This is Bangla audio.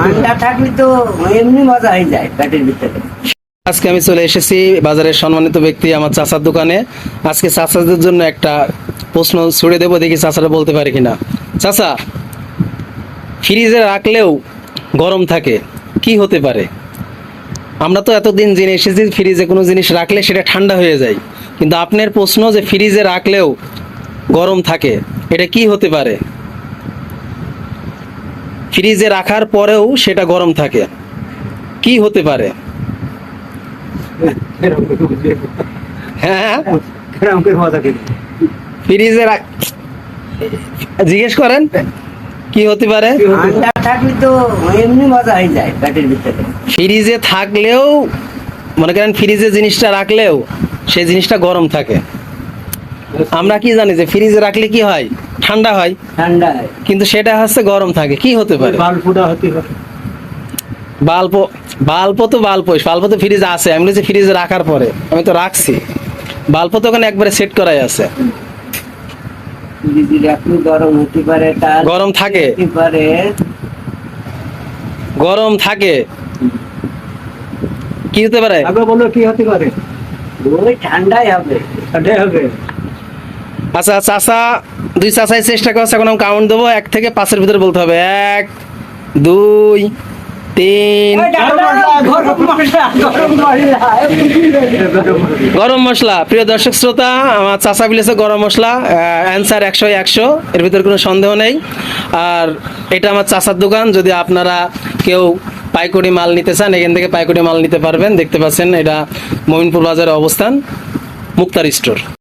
ঠান্ডা থাকলে তো এমনি মজা হয়ে যায় পেটের ভিতরে। আজকে আমি চলে এসেছি বাজারের সম্মানিত ব্যক্তি আমার চাচার দোকানে। আজকে চাচাদের জন্য একটা প্রশ্ন ছুড়ে দেবো, দেখি চাচারা বলতে পারে কিনা। চাচা, ফ্রিজে রাখলেও গরম থাকে, কি হতে পারে? আমরা তো এতদিন জেনে এসেছি ফ্রিজে কোনো জিনিস রাখলে সেটা ঠান্ডা হয়ে যায়, কিন্তু আপনার প্রশ্ন যে ফ্রিজে রাখলেও গরম থাকে, এটা কি হতে পারে? ফ্রিজে রাখার পরেও সেটা গরম থাকে, কি হতে পারে? হ্যাঁ, ফ্রিজে জিজ্ঞেস করেন কি হতে পারে। ঠান্ডা থাকলে তো এমনি মজা হয়ে যায় পেটের ভিতরে। ফ্রিজে থাকলেও, মনে করেন ফ্রিজে জিনিসটা রাখলেও সেই জিনিসটা গরম থাকে। আমরা কি জানি যে ফ্রিজে রাখলে কি হয়, ঠান্ডা হয়, ঠান্ডা কিন্তু সেটা হচ্ছে গরম থাকে, কি হতে পারে? বাল্ব। বাল্ব তো ফ্রিজে আছে, আমি বলছি ফ্রিজে রাখার পরে, আমি তো রাখছি বাল্ব তো ওখানে একবারে সেট করাই আছে। ফ্রিজে রাখলে গরম হতে পারে, তার গরম থাকে, হতে পারে। গরম থাকে, কি হতে পারে? বলো কি হতে পারে? ওই ঠান্ডাই হবে, ঠান্ডাই হবে। আচ্ছা চাচা, দুই চাচাই চেষ্টা করছে, এখন আমি কাউন্ট দেবো 1 থেকে 5-এর ভিতরে বলতে হবে। 1, 2, 3। গরম মশলা। প্রিয় দর্শক শ্রোতা, আমার চাচা বলেছে গরম মশলা। অ্যান্সার 100-100, এর ভিতরে কোনো সন্দেহ নেই। আর এটা আমার চাচার দোকান, যদি আপনারা কেউ পাইকারি মাল নিতে চান, এখান থেকে পাইকারি মাল নিতে পারবেন। দেখতে পাচ্ছেন এটা মমিনপুর বাজারে অবস্থান, মুক্তার স্টোর।